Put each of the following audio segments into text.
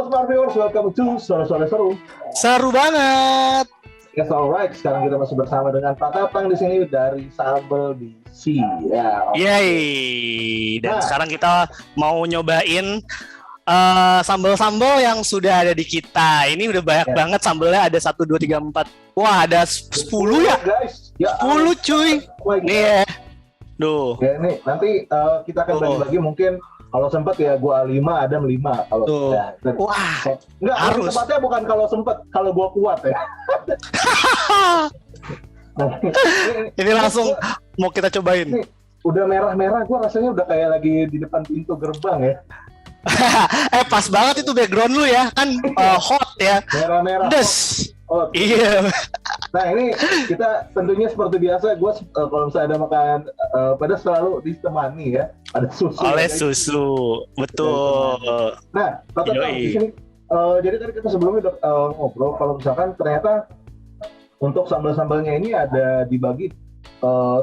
Smart Viewers, welcome to Sore-Sore Seru. Seru banget. Yes, alright. Sekarang kita masih bersama dengan Pak Tatang di sini dari Sambal DC. Ya. Yeay. Dan sekarang kita mau nyobain sambal-sambal yang sudah ada di kita. Ini udah banyak banget sambalnya. Ada 1, 2, 3, 4. Wah, ada 10 ya? Guys. Ya, 10 cuy. Nih ya. Duh. Ya, nih nanti kita akan bagi-bagi mungkin. Kalau sempat ya gua 5, Adam 5. Kalau ya, wah, enggak harus. Tempatnya bukan kalau sempat, kalau gua kuat ya. Ini langsung mau kita cobain. Nih, udah merah-merah, gua rasanya udah kayak lagi di depan pintu gerbang ya. Pas banget itu background lu ya, kan hot ya. Merah-merah. Des. Oh, iya. Nah ini kita tentunya seperti biasa, gue kalau misalnya ada makan pedas selalu ditemani ya, ada susu. Oleh susu, betul. Nah, Pak Tatang di sini, jadi tadi kita sebelumnya udah ngobrol kalau misalkan ternyata untuk sambal-sambalnya ini ada dibagi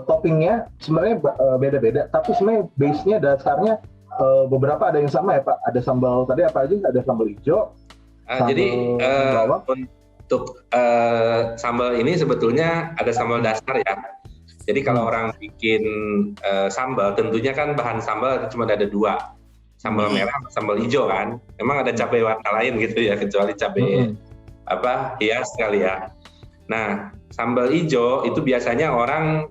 toppingnya sebenarnya beda-beda, tapi sebenarnya base-nya dasarnya beberapa ada yang sama ya Pak. Ada sambal tadi apa aja? Ada sambal hijau. Jadi untuk sambal ini sebetulnya ada sambal dasar ya. Jadi kalau orang bikin sambal, tentunya kan bahan sambal cuma ada 2, sambal merah, sambal hijau kan. Emang ada cabai warna lain gitu ya, kecuali cabai hias kali ya. Nah, sambal hijau itu biasanya orang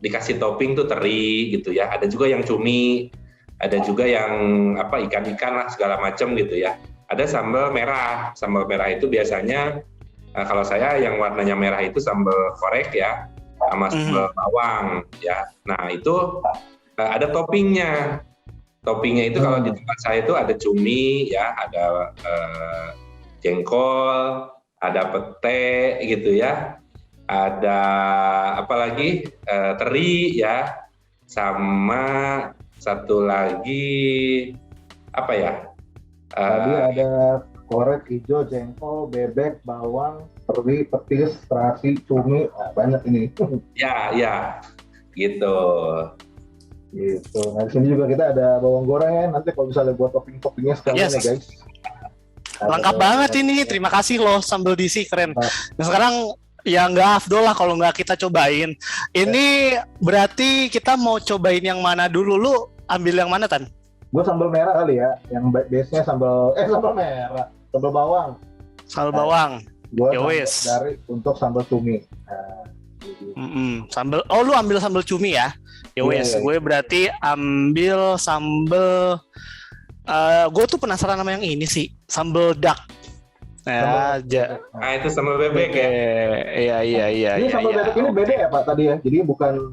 dikasih topping tuh teri gitu ya. Ada juga yang cumi, ada juga yang ikan-ikan lah segala macam gitu ya. Ada sambal merah. Sambal merah itu biasanya kalau saya yang warnanya merah itu sambal korek ya, sama sambal bawang ya. Nah itu ada toppingnya. Toppingnya itu kalau di tempat saya itu ada cumi ya, ada jengkol, ada pete gitu ya, ada apalagi teri ya, sama satu lagi apa ya? Tadi ada korek hijau, jengkol, bebek, bawang, teri, petis, terasi, cumi, banyak ini. Ya, gitu. Gitu. Nah di sini juga kita ada bawang goreng ya. Nanti kalau misalnya buat topping-toppingnya sekalian ya guys. Lengkap banget ini. Terima kasih loh sambal DC, keren. Nah sekarang ya nggak afdol lah kalau nggak kita cobain. Ini berarti kita mau cobain yang mana dulu? Lu ambil yang mana, Tan? Gue sambal merah kali ya, yang base-nya sambal merah, sambal bawang. Sambal bawang. Gue dari untuk sambal cumi. Sambal. Oh, lu ambil sambal cumi ya? Ya wes, gue berarti ambil sambal. Gue tuh penasaran sama yang ini sih, sambal duck. Itu sambal bebek ya? Iya. Ini sambal bebek ini beda ya Pak tadi ya? Jadi bukan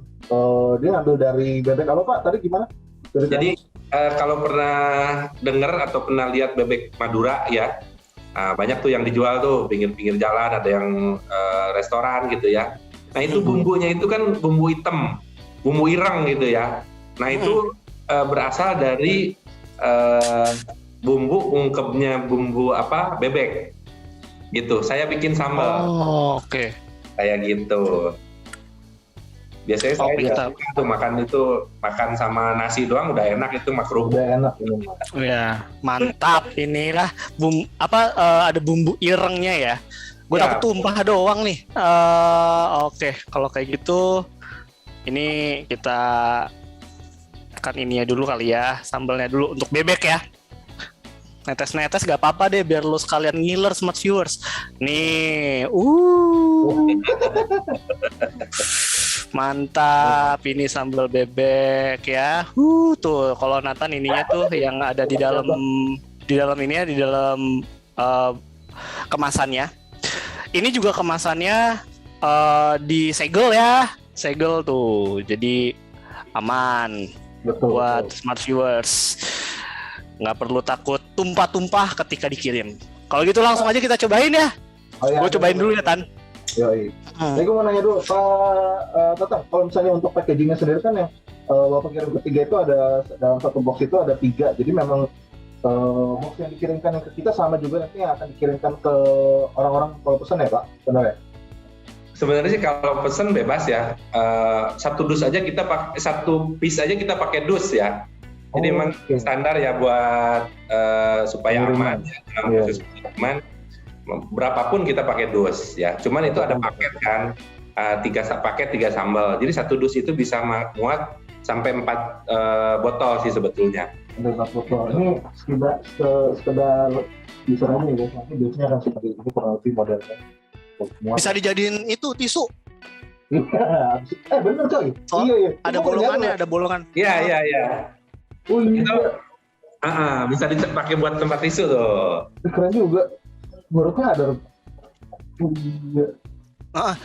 dia ngambil dari bebek apa Pak? Tadi gimana? Jadi kalau pernah dengar atau pernah lihat bebek Madura ya, banyak tuh yang dijual tuh pinggir-pinggir jalan, ada yang restoran gitu ya. Nah itu bumbunya itu kan bumbu hitam, bumbu ireng gitu ya. Nah itu berasal dari bumbu ungkepnya bumbu bebek gitu. Saya bikin sambal. Oh, oke. Kayak gitu. Biasanya saya makan sama nasi doang udah enak, itu makruh. Udah enak ini. Ya, mantap inilah ada bumbu irengnya ya. Gue takut tumpah doang nih. Oke, kalau kayak gitu ini kita akan ininya dulu kali ya, sambalnya dulu untuk bebek ya. Netes-netes gak apa-apa deh biar lo sekalian ngiler Smart Viewers. Nih, mantap, ini sambal bebek ya. Tuh kalau Nathan ininya tuh yang ada di dalam ini ya, di dalam kemasannya. Ini juga kemasannya disegel ya. Segel tuh. Jadi aman. Buat Smart Viewers. Nggak perlu takut tumpah-tumpah ketika dikirim. Kalau gitu langsung aja kita cobain ya. Gue cobain dulu ya Tan. Yoi. Jadi gue mau nanya dulu Pak Tatang, kalau misalnya untuk packagingnya sendiri kan yang Bapak kirim ketiga itu ada dalam satu box itu ada 3. Jadi memang box yang dikirimkan yang ke kita sama juga nanti yang akan dikirimkan ke orang-orang kalau pesan ya Pak, benar ya? Sebenarnya sih kalau pesan bebas ya. Satu dus aja kita pakai, satu piece aja kita pakai dus ya. Jadi memang standar ya buat supaya aman ya, dalam proses pengiriman. Berapapun kita pakai dus ya. Cuman itu ada paket kan, 3 paket 3 sambal. Jadi satu dus itu bisa muat sampai 4 botol sih sebetulnya. 4 botol. Ini sekedar bisa aja ya. Nanti biasanya akan seperti ini kurang lebih modelnya. Bisa dijadiin itu tisu. Iya. Bener coy. Iya. Ada bolongannya, ada bolongan. Iya. Oh iya. Itu, bisa dipakai buat tempat tisu tuh. Keren juga. Menurutnya ada.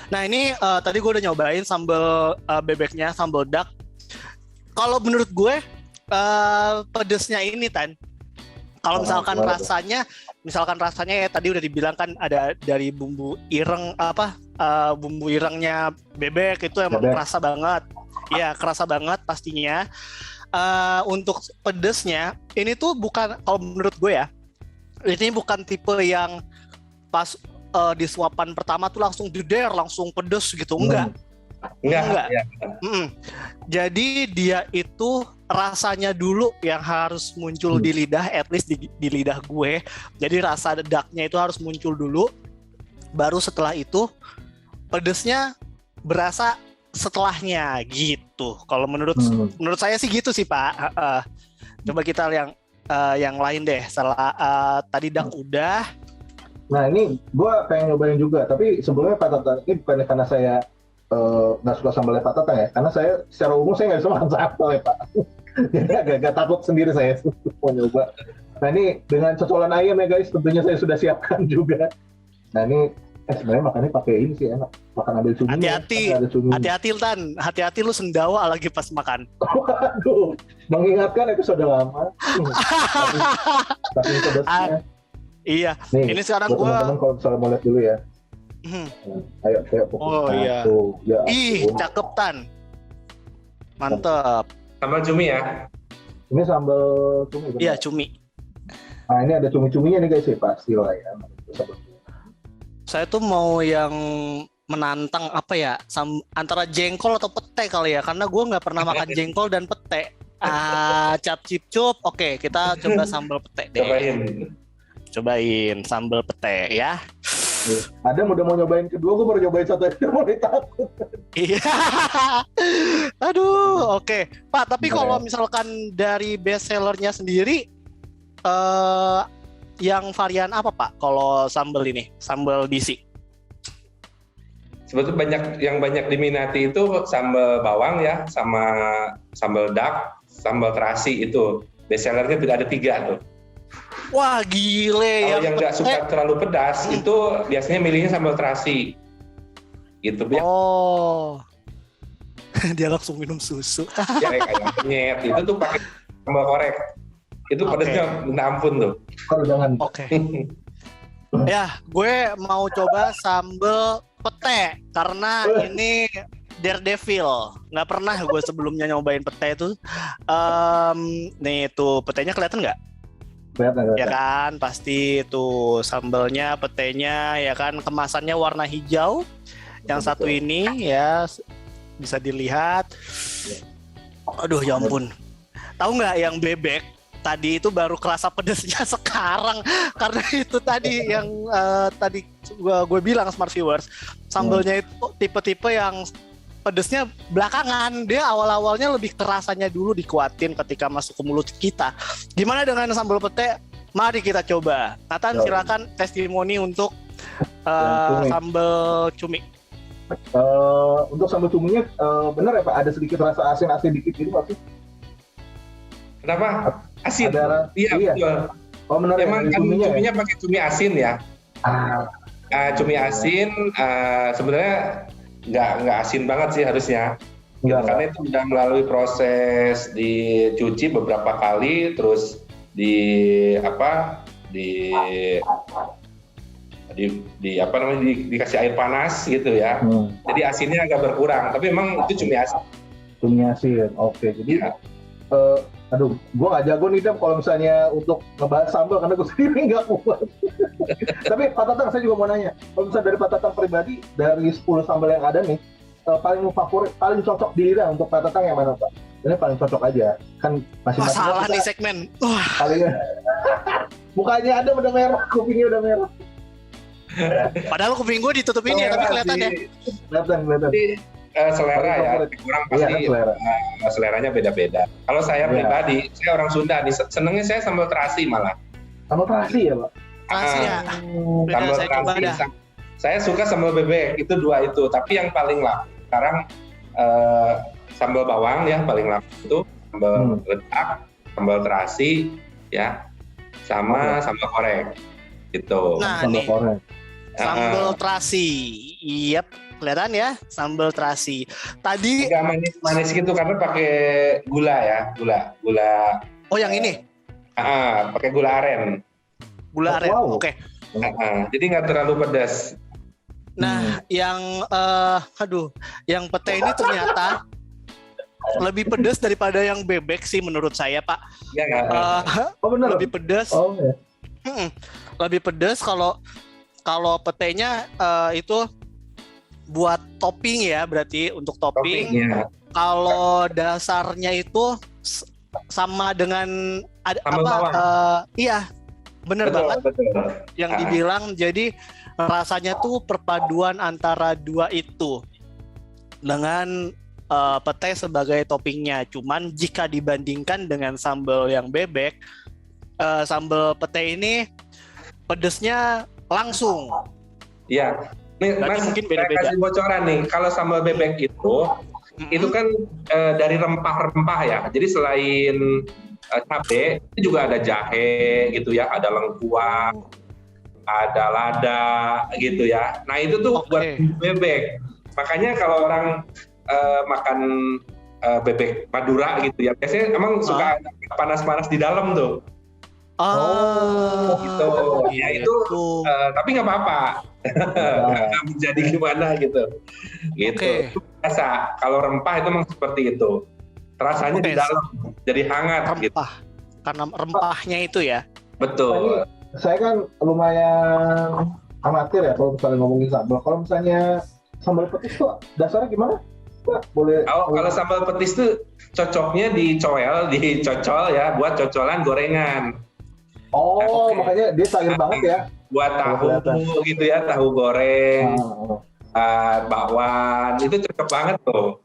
Nah ini tadi gue udah nyobain sambal bebeknya, sambal duck. Kalau menurut gue pedesnya ini Tan. Kalau misalkan rasanya ya tadi udah dibilang kan ada dari bumbu ireng bumbu irengnya bebek itu emang kerasa banget. Iya kerasa banget pastinya. Untuk pedesnya ini tuh bukan, kalau menurut gue ya, ini bukan tipe yang pas di suapan pertama tuh langsung jeder, langsung pedes gitu, enggak. Ya. Jadi dia itu rasanya dulu yang harus muncul di lidah, at least di lidah gue. Jadi rasa dedaknya itu harus muncul dulu, baru setelah itu pedesnya berasa setelahnya gitu. Kalau menurut saya sih gitu sih Pak. Coba kita yang lain deh. Tadi duck udah. Nah ini gue pengen nyobain juga, tapi sebelumnya Pak Tatang ini bukan karena saya nggak suka sambalnya Pak Tatang ya, karena saya secara umum saya nggak bisa makan sambal ya Pak. Jadi agak takut sendiri saya mau nyoba. Nah ini dengan cocolan ayam ya guys, tentunya saya sudah siapkan juga. Nah ini sebenarnya makannya pakai ini sih enak, makan ambil cumi. Hati-hati Tan, hati-hati lu sendawa lagi pas makan. Waduh, mengingatkan episode lama. Tapi pedasnya. Iya. Nih, ini sekarang gue. Teman-teman kalau misalnya mau lihat dulu ya. Ayo fokus. Oh iya. Tuh, ya, cakep Tan. Mantep. Sambal cumi ya. Ini sambal cumi. Iya cumi. Nah ini ada cumi-cuminya nih guys ya, pasti lah ya. Saya tuh mau yang menantang apa ya, antara jengkol atau pete kali ya, karena gue nggak pernah makan jengkol dan pete. Cap cip cup. Oke, kita coba sambal pete deh. Cobain sambal pete ya. Adam udah mau nyobain kedua, gue baru nyobain satu aja mulai takut. Iya. Aduh, oke. Pak, tapi kalau misalkan dari best sellernya sendiri, yang varian apa Pak? Kalau sambal ini, sambal DC? Sebetulnya yang banyak diminati itu sambal bawang ya, sama sambal duck, sambal terasi itu. Best sellernya tidak ada 3 tuh. Wah gile. Kalau yang nggak suka terlalu pedas itu biasanya milihnya sambal terasi gitu. Oh. Dia langsung minum susu. Ya kayak penyet itu tuh pakai sambal korek. Itu pedasnya minta ampun tuh. Jangan. Oke. Ya, gue mau coba sambal pete karena ini Daredevil. Nggak pernah gue sebelumnya nyobain pete itu. Nih tuh petenya kelihatan nggak? Kelihatan. Ya kan, pasti tuh sambalnya, petenya, ya kan, kemasannya warna hijau. Yang satu ini ya bisa dilihat. Aduh, ya ampun. Tahu nggak yang bebek tadi itu baru kerasa pedasnya sekarang karena itu tadi yang tadi gue bilang smart viewers, sambalnya itu tipe-tipe yang pedesnya belakangan, dia awal-awalnya lebih kerasanya dulu dikuatin ketika masuk ke mulut kita. Gimana dengan sambal pete? Mari kita coba. Nathan silakan testimoni untuk sambal cumi. Untuk sambal cuminya benar ya Pak, ada sedikit rasa asin dikit gitu Pak sih? Kenapa? Asin? Iya. Oh benar. Emang kan cuminya pakai cumi asin ya? Cumi asin sebenarnya nggak asin banget sih harusnya. Karena itu sudah melalui proses dicuci beberapa kali, terus dikasih air panas gitu ya. Jadi asinnya agak berkurang, tapi memang itu cumi asin. Cumi asin, oke. Jadi aduh, gue gak jago nih Dam kalau misalnya untuk ngebahas sambal karena gue sendiri gak kuat. Tapi Pak Tatang saya juga mau nanya, kalau misalnya dari Pak Tatang pribadi, dari 10 sambal yang ada nih, paling favorit, paling cocok di lidah untuk Pak Tatang yang mana Pak? ini paling cocok aja. Kan masing-masing Masalah nih segmen. Wah. Paling mukanya ada udah merah, kupingnya udah merah. Padahal kuping gue ditutup ini ya, tapi kelihatan ya. Kelihatan. Selera ya, kurang pasti selera. Seleranya beda-beda. Kalau saya pribadi, saya orang Sunda nih, senengnya saya sambal terasi malah. Sambal terasi ya, Pak? Terasi ya. Sambal terasi. Saya suka sambal bebek, itu 2 itu. Tapi yang paling laku sekarang sambal bawang ya, paling laku itu sambal ledak, sambal terasi ya, sama sambal korek gitu. Nah, nih. Sambal terasi. Yep, kelihatan ya, sambal terasi. Tadi agak manis-manis gitu karena pakai gula ya, gula. Oh, yang ini? Pakai gula aren. Gula aren. Wow. Oke. Jadi nggak terlalu pedas. Nah, yang yang pete ini ternyata lebih pedas daripada yang bebek sih menurut saya, Pak. Iya nggak? Benar. Lebih pedas. Oh ya. Lebih pedas kalau petenya itu buat topping ya, berarti untuk topping. Ya. Kalau dasarnya itu sama dengan iya, bener banget. Betul. Yang dibilang, jadi rasanya tuh perpaduan antara 2 itu dengan pete sebagai toppingnya. Cuman jika dibandingkan dengan sambal yang bebek, sambal pete ini pedesnya langsung. Iya. Nih, Mas, mungkin beda-beda. kasih bocoran nih. Kalau sambal bebek itu kan dari rempah-rempah ya. Jadi selain cabai, itu juga ada jahe gitu ya, ada lengkuas, ada lada gitu ya. Nah itu tuh buat bebek. Makanya kalau orang makan bebek Madura gitu ya, biasanya emang suka panas-panas di dalam tuh. Gitu. Ya itu tapi nggak apa-apa. Nggak menjadi gimana gitu. Gitu. Biasa. Kalau rempah itu memang seperti itu. Rasanya di dalam jadi hangat rempah. Gitu. Karena rempahnya itu ya. Betul. Saya kan lumayan amatir ya kalau misalnya ngomongin sambal. Kalau misalnya sambal petis tuh dasarnya gimana? Boleh. Kalau sambal petis tuh cocoknya dicocol ya buat cocolan gorengan. Makanya dia cair banget ya. Buat tahu gitu ya, tahu goreng, bakwan, itu cocok banget tuh.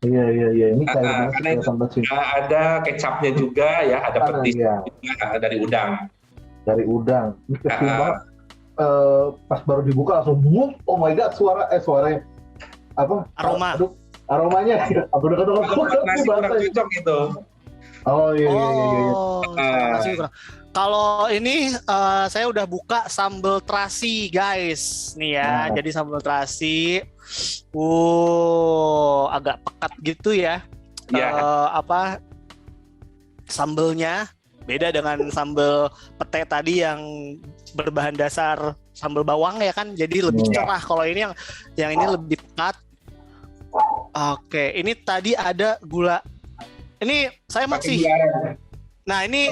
Iya. Ini cair karena itu ada kecapnya juga ya, ada petis juga dari udang. Dari udang. Ini kecil banget. Pas baru dibuka langsung oh my god, suaranya apa? Aroma. Aromanya. Aku udah nasi kurang cocok gitu. Oh iya. Nasi kurang. Kalau ini saya udah buka sambal terasi guys, nih ya. Jadi sambal terasi, agak pekat gitu ya. Sambelnya beda dengan sambal pete tadi yang berbahan dasar sambal bawang ya kan, jadi lebih cerah. Kalau ini yang ini lebih pekat. Oke, ini tadi ada gula. Ini saya masih. Nah ini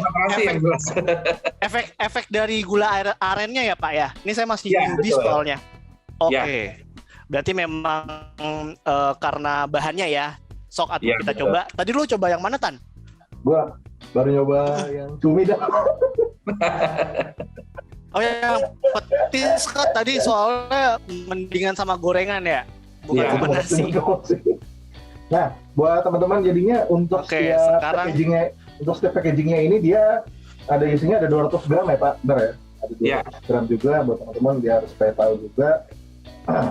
efek dari gula arennya ya Pak ya. Ini saya masih newbie soalnya. Oke. Berarti memang karena bahannya ya. Sok atau kita coba. Tadi lu coba yang mana Tan? Gua baru nyoba yang cumi dah. Yang petis kan tadi soalnya mendingan sama gorengan ya. Bukan sama nasi. Nah, buat teman-teman jadinya untuk setiap packagingnya ini dia ada isinya ada 200 gram ya Pak, benar ya? Ada 200 gram juga buat teman-teman biar supaya tahu juga.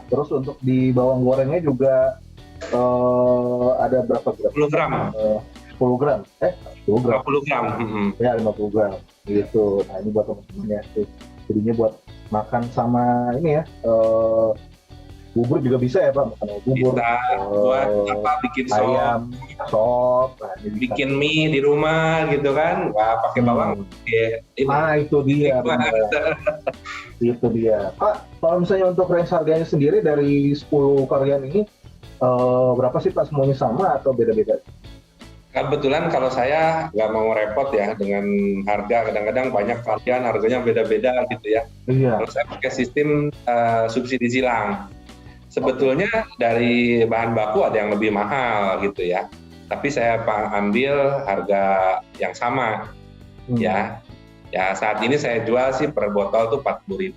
Terus untuk di bawang gorengnya juga ada berapa gram? 10 gram. 10 gram. 10 gram. 50 gram. Ya 50 gram gitu. Nah ini buat teman-teman ya. Jadinya buat makan sama ini ya. Bubur juga bisa ya Pak, makan bubur. Bisa buat bikin ayam, sop, bikin mie di rumah gitu kan, pakai bawang. Itu dia. Itu dia. Pak, kalau misalnya untuk range harganya sendiri dari 10 varian ini berapa sih Pak, semuanya sama atau beda-beda? Kebetulan kalau saya nggak mau repot ya dengan harga, kadang-kadang banyak varian harganya beda-beda gitu ya. Kalau saya pakai sistem subsidi silang. Sebetulnya dari bahan baku ada yang lebih mahal gitu ya. tapi saya ambil harga yang sama ya. Ya saat ini saya jual sih per botol tuh 40.000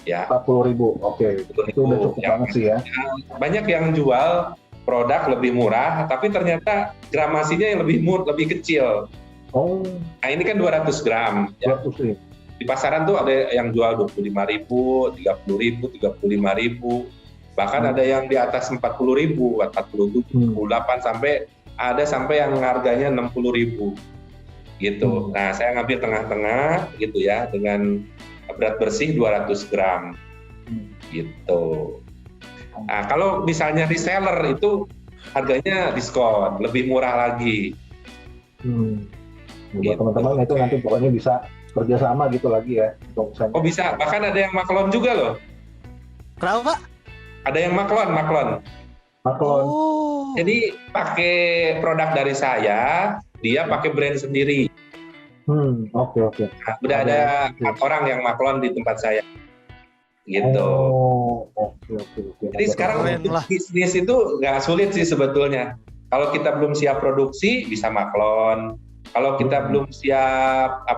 ya. 40.000, oke. Itu udah cukup banget sih ya. Banyak yang jual produk lebih murah, tapi ternyata gramasinya yang lebih kecil. Oh. Nah ini kan 200 gram. 200 Ya. nih. Di pasaran tuh ada yang jual 25.000, 30.000, 35.000. Bahkan ada yang di atas 40.000, 47, 48 sampai yang harganya 60.000. Gitu. Nah, saya ngambil tengah-tengah gitu ya dengan berat bersih 200 gram. Gitu. Nah, kalau misalnya reseller itu harganya diskon, lebih murah lagi. Buat teman-teman itu nanti pokoknya bisa kerjasama gitu lagi ya. Oh bisa, bahkan ada yang maklon juga loh. Kenapa? Ada yang maklon. Oh. Jadi pakai produk dari saya, dia pakai brand sendiri. Oke. Nah, udah ada 4 orang yang maklon di tempat saya. Gitu. Oke. Jadi sekarang bisnis itu nggak sulit sih sebetulnya. Kalau kita belum siap produksi, bisa maklon. Kalau kita belum siap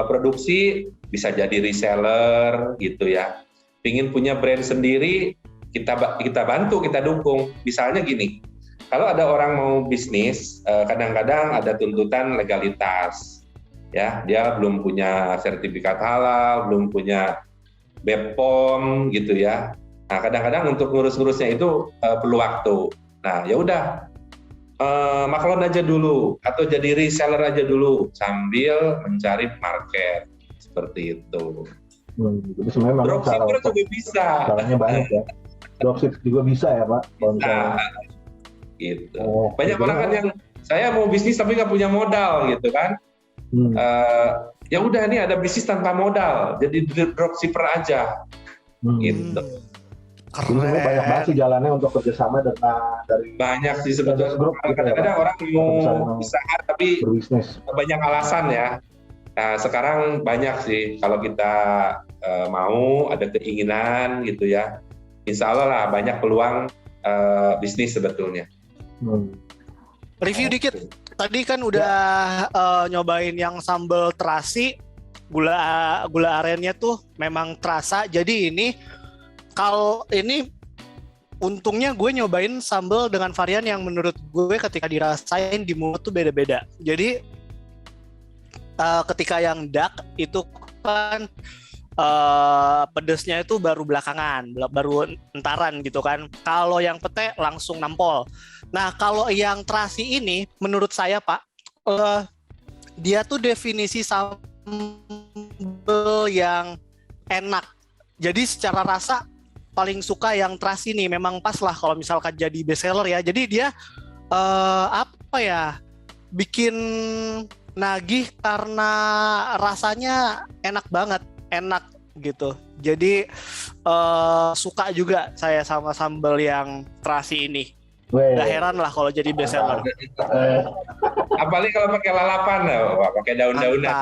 produksi, bisa jadi reseller gitu ya. Pingin punya brand sendiri, kita bantu, kita dukung. Misalnya gini, kalau ada orang mau bisnis, kadang-kadang ada tuntutan legalitas. Ya, dia belum punya sertifikat halal, belum punya BPOM gitu ya. Nah, kadang-kadang untuk ngurus-ngurusnya itu perlu waktu. Nah, ya udah maklon aja dulu atau jadi reseller aja dulu sambil mencari market seperti itu. Jadi sebenarnya dropshipper juga bisa. Caranya banyak ya. Dropship juga bisa ya Pak. Gitu. Banyak orang kan yang saya mau bisnis tapi nggak punya modal gitu kan. Ya udah nih ada bisnis tanpa modal, jadi dropshipper aja. Gitu. Keren. Banyak banget sih jalannya untuk kerjasama dari banyak sih sebetulnya. Kadang-kadang orang mau usaha tapi berbisnis. Banyak alasan ya. Nah, sekarang banyak sih kalau kita mau ada keinginan gitu ya. Insya Allah lah banyak peluang bisnis sebetulnya. Review dikit. Tadi kan udah nyobain yang sambal terasi, gula arennya tuh memang terasa. Jadi ini kalau ini untungnya gue nyobain sambal dengan varian yang menurut gue ketika dirasain di mulut tuh beda-beda. Jadi ketika yang dark itu kan pedesnya itu baru belakangan, baru entaran gitu kan. Kalau yang pete langsung nampol. Nah kalau yang terasi ini menurut saya Pak, dia tuh definisi sambal yang enak. Jadi secara rasa paling suka yang terasi nih, memang pas lah kalau misalkan jadi best seller ya. Jadi dia bikin nagih karena rasanya enak banget, enak gitu. Jadi suka juga saya sama sambal yang terasi ini. Gak heran lah kalau jadi best seller. Apalagi kalau pakai lalapan, pakai daun-daunan.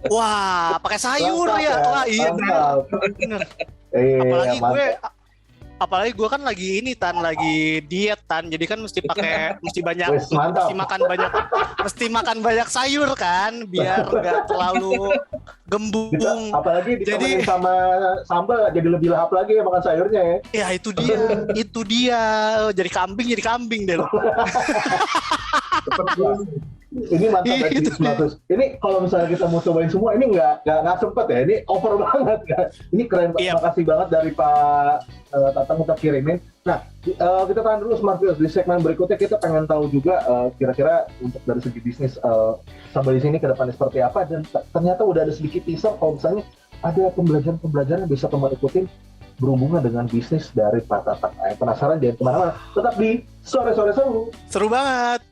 Wah, pakai sayur ya. Wah, iya bener. Apalagi gue kan lagi lagi diet jadi kan mesti makan banyak sayur kan biar nggak terlalu gembung. Apalagi ditambah sama sambal jadi lebih lahap lagi ya makan sayurnya ya. Ya itu dia jadi kambing deh lo. Ini mantap banget. Ini kalau misalnya kita mau cobain semua ini nggak sempet ya. Ini over banget kan. Ini keren. Makasih banget dari Pak Tatang untuk kirimin. Nah kita tahan dulu Smart Wheels. Di segmen berikutnya kita pengen tahu juga kira-kira untuk dari segi bisnis sambal di sini ke depannya seperti apa. Dan ternyata udah ada sedikit teaser kalau misalnya ada pembelajaran yang bisa teman ikutin berhubungan dengan bisnis dari Pak Tatang. Penasaran jangan kemana-mana. Tetap di Sore-Sore Seru. Seru banget.